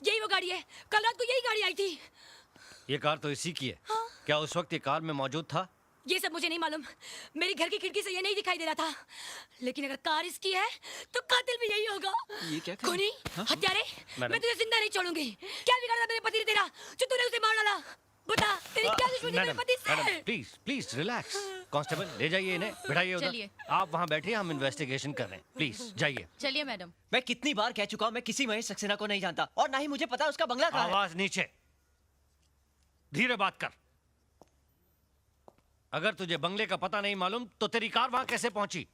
यही वो गाड़ी है, कल रात को यही गाड़ी आई थी। ये कार तो इसी की है। हाँ? क्या उस वक्त ये कार में मौजूद था? ये सब मुझे नहीं मालूम, मेरी घर की खिड़की से ये नहीं दिखाई दे रहा था, लेकिन अगर कार इसकी है तो कातिल भी यही होगा। ये क्या खूनी, हत्यारे, मैं तुझे जिंदा नहीं छोड़ूंगी। क्या बिगाड़ा मेरे पति ने तेरा जो तूने उसे मार डाला? बता, तेरी क्या दुश्मनी मेरे पति से? Please please relax. कांस्टेबल ले जाइए इन्हें, बिठाइए उधर। चलिए। आप वहाँ बैठिए, हम इन्वेस्टिगेशन कर रहे हैं। प्लीज जाइए। चलिए मैडम। मैं कितनी बार कह चुका हूँ मैं किसी महेश सक्सेना को नहीं जानता और ना ही मुझे पता उसका बंगला कहाँ है। आवाज नीचे, धीरे बात कर। अगर तुझे बंगले का पता नहीं मालूम तो तेरी कार वहां कैसे पहुंची?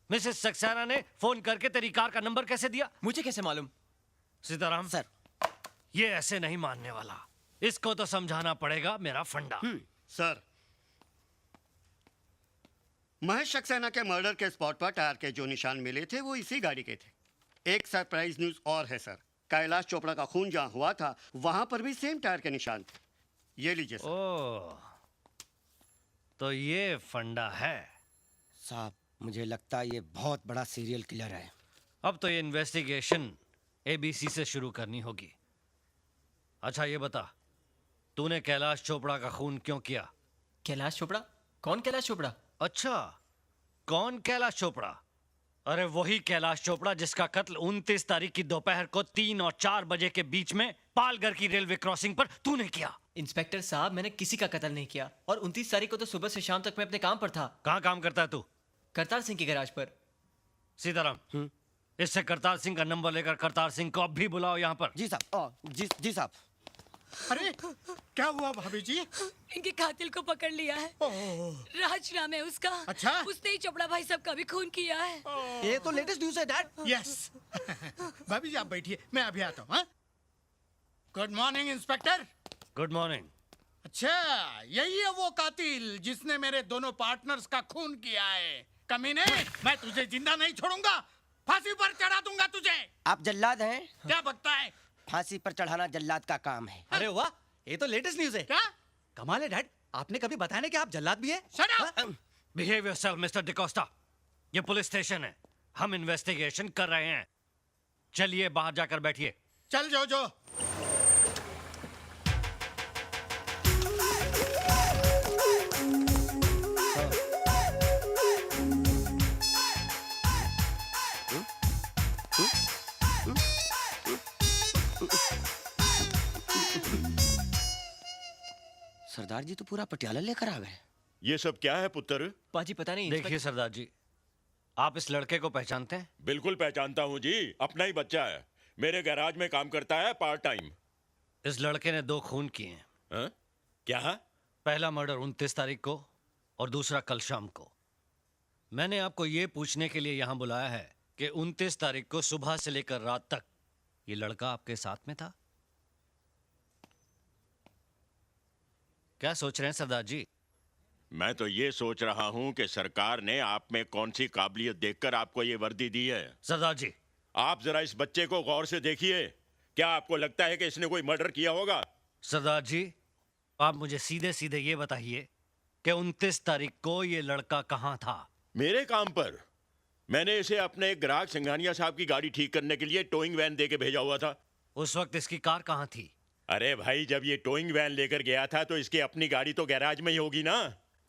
मिसेस सक्सेना ने फोन करके तेरी कार का नंबर कैसे दिया? मुझे कैसे मालूम? सीताराम सर, ये ऐसे नहीं मानने वाला, इसको तो समझाना पड़ेगा मेरा फंडा। सर, महेश सक्सेना के मर्डर के स्पॉट पर टायर के जो निशान मिले थे वो इसी गाड़ी के थे। एक सरप्राइज न्यूज और है सर, कैलाश चोपड़ा का खून जहां हुआ था वहां पर भी सेम टायर के निशान थे। ये लीजिए सर। ओह, तो ये फंडा है। साहब, मुझे लगता है ये बहुत बड़ा सीरियल किलर है। अब तो ये इन्वेस्टिगेशन एबीसी से शुरू करनी होगी। अच्छा ये बता, तूने कैलाश चोपड़ा का खून क्यों किया? कैलाश चोपड़ा? कौन कैलाश चोपड़ा? अच्छा, कौन कैलाश चोपड़ा? अरे वही कैलाश चोपड़ा जिसका कत्ल 29 तारीख की दोपहर को 3 और 4 बजे के बीच में पालघर की रेलवे क्रॉसिंग पर तूने किया। इंस्पेक्टर साहब, मैंने किसी का कत्ल नहीं किया और 29 तारीख को तो सुबह से शाम तक मैं अपने काम पर था। कहाँ काम करता है तू? करतार सिंह के गैराज पर। सीताराम, इससे करतार सिंह का नंबर लेकर करतार सिंह को अब भी बुलाओ यहाँ पर। जी साहब। जी साहब। अरे क्या हुआ भाभी जी? इनके कातिल को पकड़ लिया है। राज नाम है उसका। अच्छा? उसने ही चोपड़ा भाई साहब का भी खून किया है। ये तो लेटेस्ट न्यूज़ है डैड। यस। भाभी जी आप बैठिए, मैं अभी आता हूँ। Good morning inspector. Good morning. अच्छा, यही है वो कातिल जिसने मेरे दोनों पार्टनर्स का खून किया है। कमीने, मैं तुझे जिंदा नहीं छोड़ूंगा, फांसी पर चढ़ा दूंगा तुझे। आप जल्लाद हैं? क्या बकता है? फांसी पर चढ़ाना जल्लाद का काम है। अरे वाह, ये तो लेटेस्ट न्यूज़ है। क्या? कमाल है डैड, आपने कभी बताया नहीं कि आप जल्लाद भी है? Shut up! Behave yourself mister D'Costa. ये पुलिस स्टेशन है, हम इन्वेस्टिगेशन कर रहे हैं। चलिए बाहर जाकर बैठिए। चल जो। सरदार जी तो पूरा पटियाला लेकर आ गए। ये सब क्या है पुत्र? पाजी पता नहीं। देखिए सरदार जी, आप इस लड़के को पहचानते हैं? बिल्कुल पहचानता हूँ जी, अपना ही बच्चा है, मेरे गैराज में काम करता है पार्ट टाइम। इस लड़के ने 2 खून किए हैं। हाँ? क्या? पहला मर्डर 29 तारीख को और दूसरा कल शाम को। मैंने आपको ये पूछने के लिए यहाँ बुलाया है कि 29 तारीख को सुबह से लेकर रात तक ये लड़का आपके साथ में था। क्या सोच रहे हैं सरदार जी? मैं तो ये सोच रहा हूँ कि सरकार ने आप में कौन सी काबिलियत देखकर आपको ये वर्दी दी है। सरदार जी, आप जरा इस बच्चे को गौर से देखिए, क्या आपको लगता है कि इसने कोई मर्डर किया होगा? सरदार जी, आप मुझे सीधे सीधे ये बताइए कि 29 तारीख को ये लड़का कहाँ था? मेरे काम पर। मैंने इसे अपने एक ग्राहक सिंघानिया साहब की गाड़ी ठीक करने के लिए टोइंग वैन दे के भेजा हुआ था। उस वक्त इसकी कार कहाँ थी? अरे भाई, जब ये टोइंग वैन लेकर गया था तो इसकी अपनी गाड़ी तो गैराज में ही होगी ना।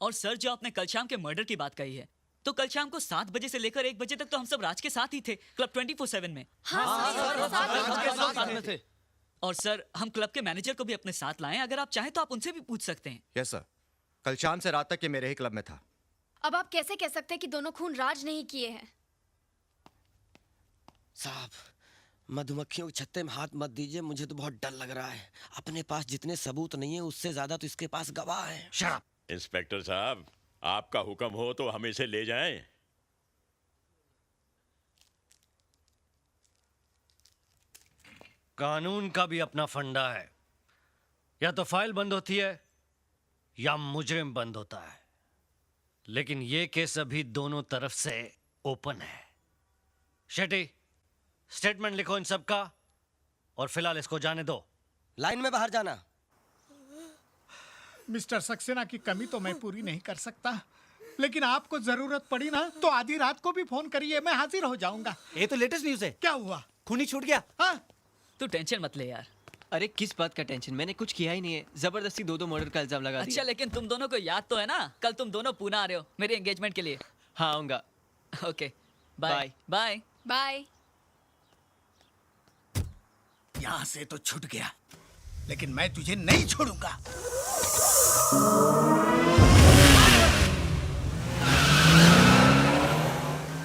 और सर, जो आपने कल शाम के मर्डर की बात कही है, तो कल शाम को 7 बजे से लेकर 1 बजे तक तो हम सब राज के साथ ही थे, क्लब 24/7 में। हाँ, और सर, हम क्लब के मैनेजर को भी अपने साथ लाएं, अगर आप चाहें तो आप उनसे भी पूछ सकते हैं। यस सर, कल शाम से रात तक ये मेरे ही क्लब में था। अब आप कैसे कह सकते हैं कि दोनों खून राज नहीं किए हैं? साहब, मधुमक्खियों के छत्ते में हाथ मत दीजिए, मुझे तो बहुत डर लग रहा है। अपने पास जितने सबूत नहीं है उससे ज्यादा तो इसके पास गवाह है। शराब। इंस्पेक्टर साहब, आपका हुक्म हो तो हम इसे ले जाएं। कानून का भी अपना फंडा है, या तो फाइल बंद होती है या मुजरिम बंद होता है, लेकिन ये केस अभी दोनों तरफ से ओपन है। शेट्टी, स्टेटमेंट लिखो इन सब का और फिलहाल इसको जाने दो। लाइन में बाहर जाना। मिस्टर सक्सेना की कमी तो मैं पूरी नहीं कर सकता, लेकिन आपको जरूरत पड़ी ना तो आधी रात को भी फोन करिए, मैं हाजिर हो जाऊंगा। ये तो लेटेस्ट न्यूज़ है। क्या हुआ? खूनी छूट गया। हाँ? तू टेंशन मत ले यार। अरे किस बात का टेंशन, मैंने कुछ किया ही नहीं है। जबरदस्ती दो मर्डर का इल्जाम लगा अच्छा दिया। लेकिन तुम दोनों को याद तो है ना, कल तुम दोनों पुणे आ रहे हो मेरे एंगेजमेंट के लिए। हाँ आऊंगा। Okay bye bye. बाय। यहाँ से तो छूट गया, लेकिन मैं तुझे नहीं छोड़ूंगा।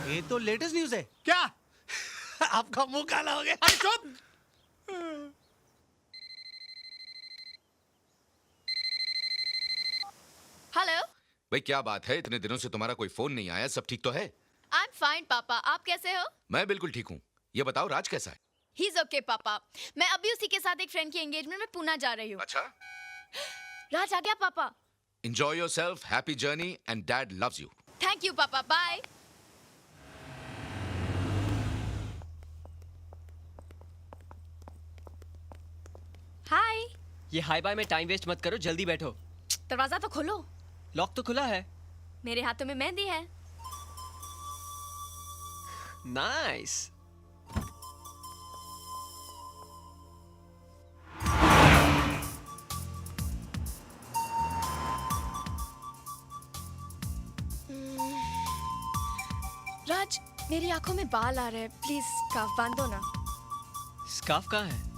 ये तो लेटेस्ट न्यूज़ है। क्या? आपका मुंह काला हो गया। अरे चुप। हेलो। भाई क्या बात है, इतने दिनों से तुम्हारा कोई फोन नहीं आया, सब ठीक तो है? आई एम फाइन पापा, आप कैसे हो? मैं बिल्कुल ठीक हूँ। ये बताओ राज कैसा है? ही इज ओके पापा। मैं अभी उसी के साथ एक फ्रेंड की एंगेजमेंट में पुणे जा रही हूँ। अच्छा, राज आ गया पापा। Enjoy yourself, happy journey and dad loves you. Thank you पापा, बाय। हाय। ये हाई बाय में टाइम वेस्ट मत करो, जल्दी बैठो। दरवाजा तो खोलो। लॉक तो खुला है। मेरे हाथों में मेहंदी है। नाइस। राज, मेरी आंखों में बाल आ रहे हैं, प्लीज स्कार्फ बांध दो ना। स्कार्फ कहाँ है?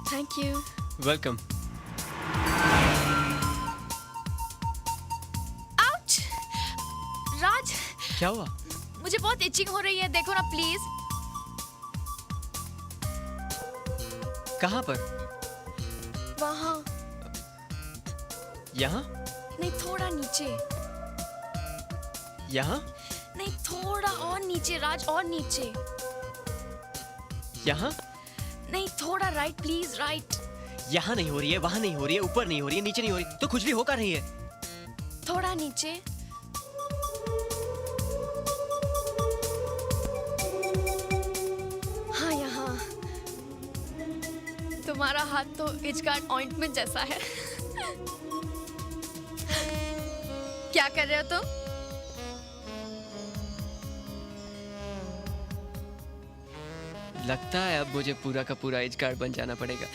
Thank you. वेलकम। आउच! राज, क्या हुआ? मुझे बहुत इचिंग हो रही है, देखो ना प्लीज। कहाँ पर? वहाँ। यहाँ? नहीं, थोड़ा नीचे। यहाँ? नहीं, थोड़ा और नीचे राज, और नीचे। यहाँ? नहीं, थोड़ा राइट प्लीज, राइट। यहाँ नहीं हो रही है, वहाँ नहीं हो रही है, ऊपर नहीं हो रही है, नीचे नहीं हो रही, तो खुजली हो कर रही है। थोड़ा नीचे। हाँ, यहाँ। तुम्हारा हाथ तो इचगार्ड ऑइंटमेंट जैसा है। क्या कर रहे हो तुम? लगता है अब मुझे पूरा का पूरा एज कार्ड बन जाना पड़ेगा।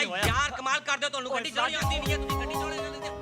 यार कमाल कर दे तो गड्डी चलानी आती नहीं है, तुझे गड्डी चलाने नहीं आती।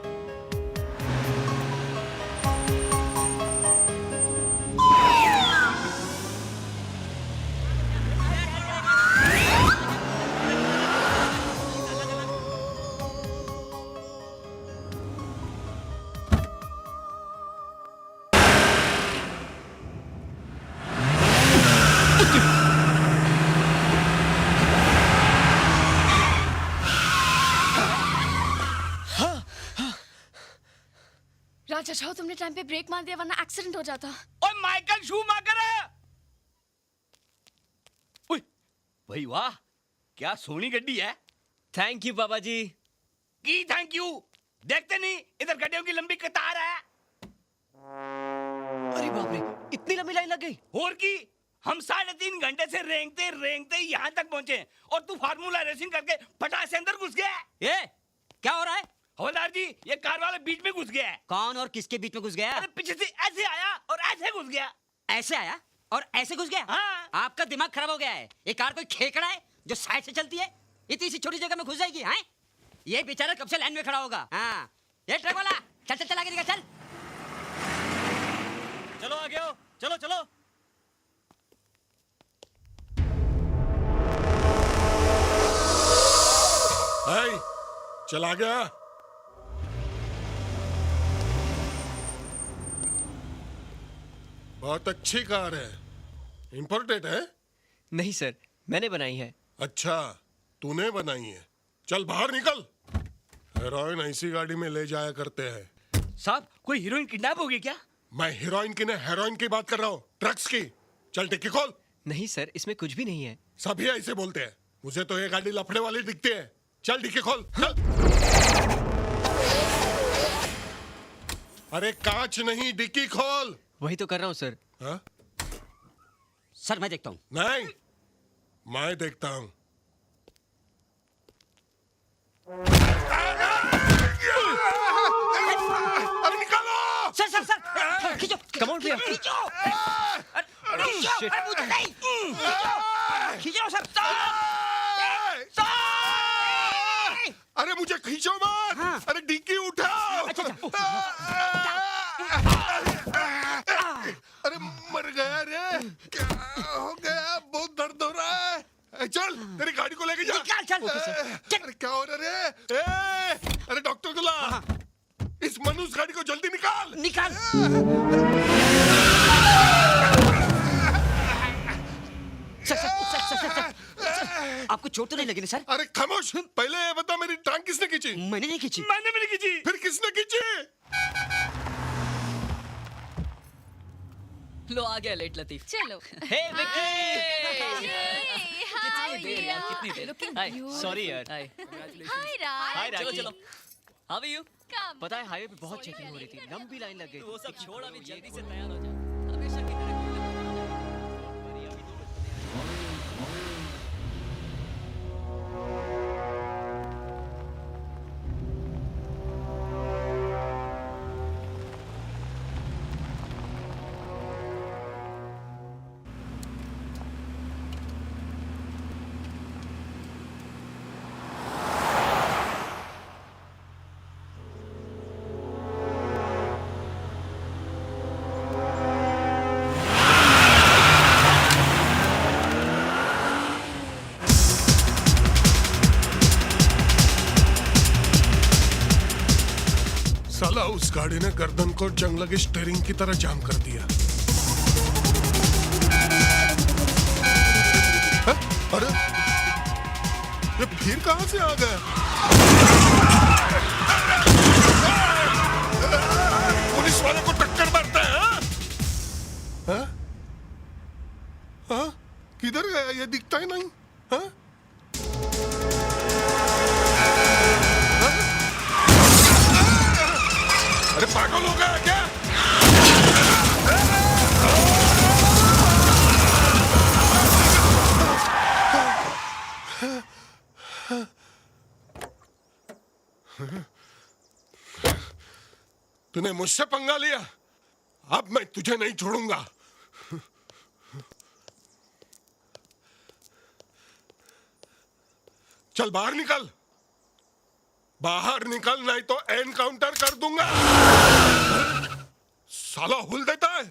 राज, अच्छा हो तुमने टाइम पे ब्रेक मार दिया, वरना एक्सीडेंट हो जाता। ओए माइकल शूमाकर है। ओए भाई वाह, क्या सोनी गड्डी है। थैंक यू पापा जी। की थैंक यू, देखते नहीं इधर गड्डियों की लंबी कतार है। अरे बाप रे, इतनी लंबी लाइन लग गई। और की हम 3.5 घंटे से रेंगते रेंगते यहाँ तक पहुंचे और तू फार्मूला रेसिंग करके फटाक से अंदर घुस गया। ये क्या हो रहा है? हवलदार जी, ये कार वाला बीच में घुस गया है। कौन और किसके बीच में घुस गया? अरे पीछे से ऐसे आया और ऐसे घुस गया। ऐसे आया और ऐसे घुस गया? हाँ। आपका दिमाग खराब हो गया है। ये कार कोई खेकड़ा है जो साइड से चलती है? इतनी सी छोटी जगह में घुस जाएगी? हैं? ये बेचारा कब से लाइन में खड़ा होगा। हाँ, ये ट्रक वाला चल चल चल आगे निकल चल। चलो आगे आओ, चलो चलो। चला गया। बहुत अच्छी कार है, इंपोर्टेड है? नहीं सर, मैंने बनाई है। अच्छा, तूने बनाई है। चल बाहर निकल। हेरोइन ऐसी गाड़ी में ले जाया करते हैं। साहब, कोई हीरोइन किडनैप हो गई क्या? मैं हीरोइन की नहीं हेरोइन की बात कर रहा हूँ, ड्रग्स की। चल डिक्की खोल। नहीं सर, इसमें कुछ भी नहीं है। सभी ऐसे बोलते हैं, मुझे तो ये गाड़ी लफड़े वाली दिखती है। चल डिक्की खोल, चल। अरे कांच नहीं, डिक्की खोल। वही तो कर रहा हूँ सर। हाँ? सर मैं देखता हूँ। नहीं, मैं देखता हूँ। अरे निकालो। सर सर सर खींचो। Come on, भैया। खींचो। अरे मुझे नहीं। खींचो सर। अरे मुझे खींचो मत। हाँ। अरे डिक्की उठाओ। अरे मर गया रे, क्या हो गया? बहुत दर्द हो रहा है। चल तेरी गाड़ी को लेके जा। निकाल, चल। अरे क्या हो रहा है रे? अरे डॉक्टर को ला। इस मनुष्य गाड़ी को जल्दी निकाल। निकाल। सर आपको चोट तो नहीं लगी ना सर? अरे खामोश, पहले ये बता मेरी टांग किसने खींची? मैंने नहीं खींची। मैंने भी नहीं खींची। फिर किसने खींची? लो आ गया लेट लतीफ। चलो। हे विक्की। कितनी देर यार, कितनी देर? हाय, सॉरी यार। हाय। हाय राज। हाय राज। चलो। How are you? Come. पता है हाईवे पे बहुत चेकिंग हो रही थी, लंबी लाइन लग गई। वो सब छोड़, अभी जल्दी से तैयार हो जा। हमेशा की तरह साला उस गाड़ी ने गर्दन को जंग लगे स्टीयरिंग की तरह जाम कर दिया। है? अरे ये फिर कहां से आ गया? पुलिस वाले को टक्कर मारता है? हाँ? हाँ? किधर गया? ये दिखता ही नहीं। हाँ? अरे पागल हो गया क्या? तूने मुझसे पंगा लिया, अब मैं तुझे नहीं छोड़ूंगा। चल बाहर निकल, बाहर निकल, नहीं तो एनकाउंटर कर दूंगा। साला हुल देता है।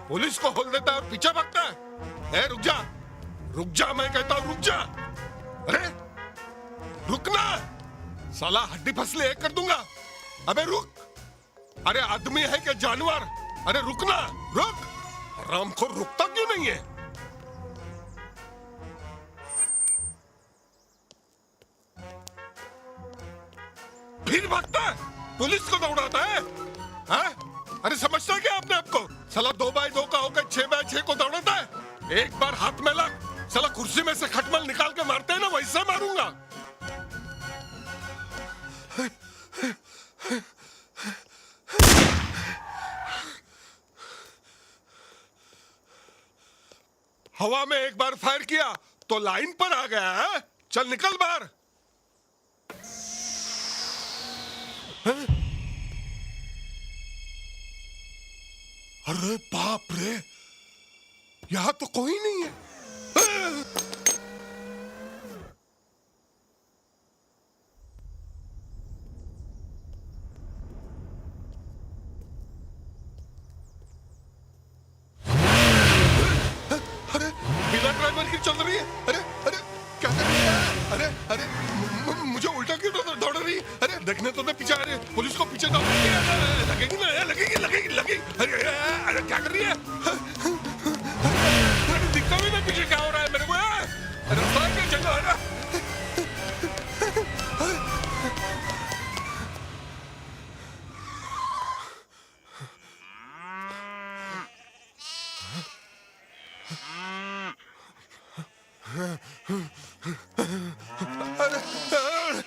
पुलिस को हुल देता है और पीछे भागता है। रुक जा, रुक जा, मैं कहता हूं रुक जा। अरे रुकना, साला हड्डी फसले एक कर दूंगा। अबे रुक। अरे आदमी है क्या जानवर? अरे रुकना, रुक। राम को रुकता क्यों नहीं है? फिर भागता है, पुलिस को दौड़ाता है। हाँ? अरे समझता क्या अपने आप को? साला 2x2 का होकर 6x6 को दौड़ाता है। एक बार हाथ में लग, साला कुर्सी में से खटमल निकाल के मारते हैं ना, वैसे मारूंगा। हवा में एक बार फायर किया तो लाइन पर आ गया है। चल निकल बाहर। अरे बाप रे, यहां तो कोई नहीं है। अरे बिना ड्राइवर की चल रही है। अरे अरे क्या कर रही है? अरे अरे मुझे उल्टा क्यों दौड़ रही? अरे देखने तो दे पीछे। अरे पुलिस को पीछे दौड़ लगेगी ना, लगेगी लगेगी लगेगी। अरे अरे क्या कर रही है? अरे दिखता भी नहीं पीछे क्या हो रहा है मेरे को। रास्ता क्या जगह है ना?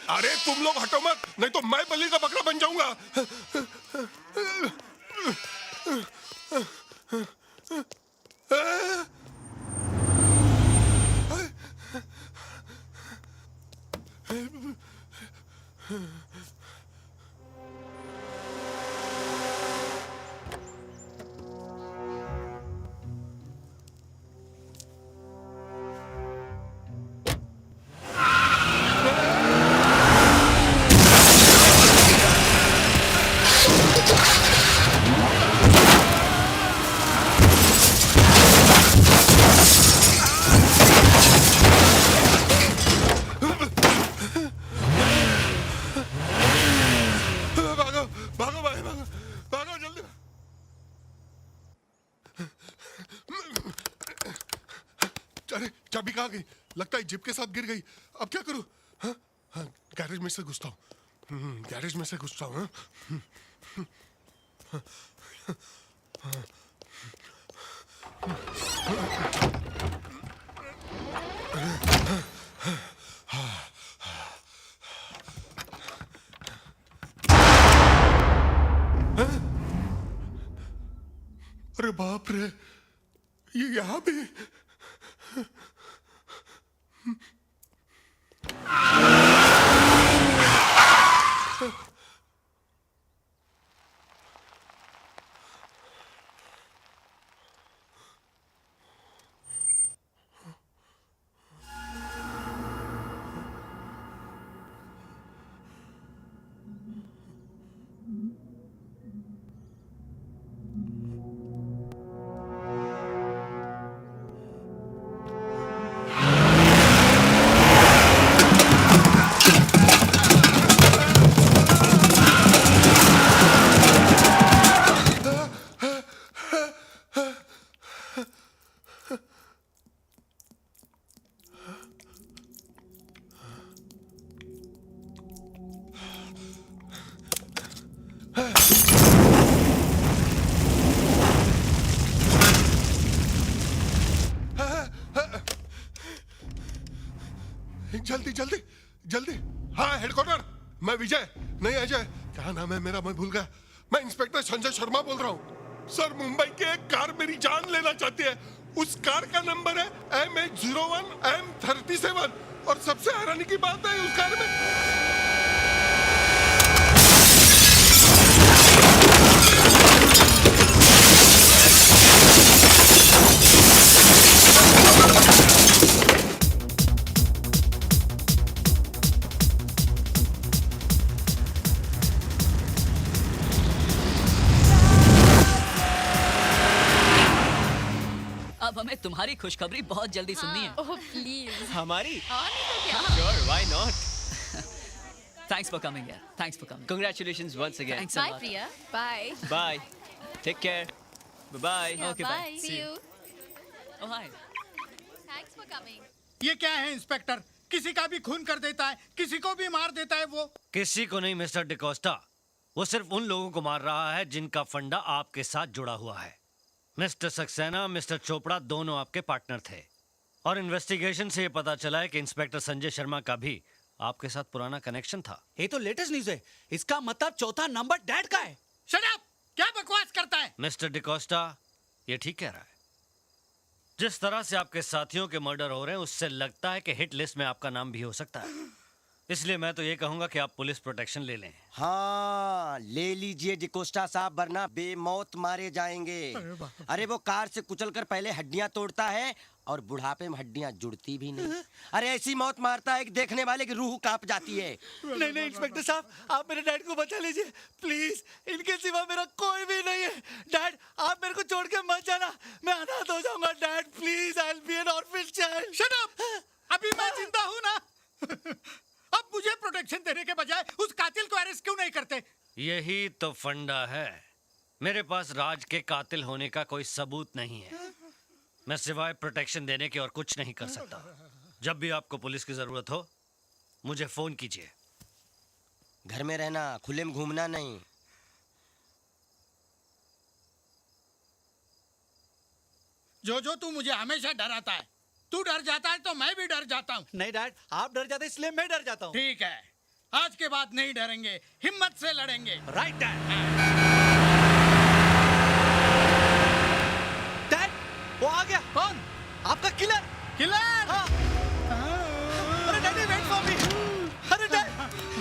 अरे तुम लोग हटो मत, नहीं तो मैं बलि का बकरा बन जाऊंगा। भागो भागो भाई, भागो भागो जल्दी। अरे चाबी कहाँ गई? लगता है जिप के साथ गिर गई। अब क्या करूं? हाँ हाँ, गैरेज में से घुसता हूँ। गैरेज में से घुसता हूँ। अरे बाप रे, ये यहाँ भी। जल्दी जल्दी जल्दी। हाँ हेडक्वार्टर, मैं विजय नहीं अजय, क्या नाम है मेरा, मैं भूल गया। मैं इंस्पेक्टर संजय शर्मा बोल रहा हूँ। सर मुंबई की एक कार मेरी जान लेना चाहती है। उस कार का नंबर है MH01 M37 और सबसे हैरानी की बात है उस कार में अब हमें तुम्हारी खुशखबरी बहुत जल्दी सुननी है। Oh please. हमारी? क्या? Sure, why not? Thanks for coming here. Thanks for coming. Congratulations once again. Thanks a Bye lot. Priya. Bye. Bye. Take care. Bye bye. Yeah, Okay, bye. bye. See you. Oh, hi. Thanks for coming. ये क्या है inspector? किसी का भी खून कर देता है, किसी को भी मार देता है वो। किसी को नहीं मिस्टर डिकोस्टा, वो सिर्फ उन लोगों को मार रहा है जिनका फंडा आपके साथ जुड़ा हुआ है। मिस्टर सक्सेना, मिस्टर चोपड़ा दोनों आपके पार्टनर थे और इन्वेस्टिगेशन से ये पता चला है कि इंस्पेक्टर संजय शर्मा का भी आपके साथ पुराना कनेक्शन था। ये तो लेटेस्ट न्यूज़ है। इसका मतलब चौथा नंबर डैड का है। Shut up! क्या बकवास करता है? मिस्टर डिकोस्टा, ये ठीक कह रहा है। जिस तरह से आपके साथियों के मर्डर हो रहे हैं उससे लगता है कि हिट लिस्ट में आपका नाम भी हो सकता है। इसलिए मैं तो ये कहूंगा कि आप पुलिस प्रोटेक्शन ले लें। हाँ ले लीजिए डिकोस्टा साहब, वरना बेमौत मारे जाएंगे। अरे वो कार से कुचलकर पहले हड्डियां तोड़ता है और बुढ़ापे में हड्डियां जुड़ती भी नहीं। अरे ऐसी मौत मारता है कि देखने वाले की रूह कांप जाती है। नहीं नहीं इंस्पेक्टर साहब, आप मेरे डैड को बचा लीजिए प्लीज। इनके सिवा मेरा कोई भी नहीं है। डैड आप मेरे को छोड़ के मत जाना, मैं अनाथ हो जाऊंगा। Dad please, I will be N orphan child. Shut up! अभी मैं जिंदा हूँ ना। अब मुझे प्रोटेक्शन देने के बजाय उस कातिल को अरेस्ट क्यों नहीं करते? यही तो फंडा है। मेरे पास राज के कातिल होने का कोई सबूत नहीं है। मैं सिवाय प्रोटेक्शन देने के और कुछ नहीं कर सकता। जब भी आपको पुलिस की जरूरत हो मुझे फोन कीजिए। घर में रहना, खुले में घूमना नहीं। जो तू मुझे हमेशा डराता है तू डर जाता है तो मैं भी डर जाता हूँ। नहीं डैड, आप डर जाते इसलिए मैं डर जाता हूँ। ठीक है, आज के बाद नहीं डरेंगे, हिम्मत से लड़ेंगे। Right dad.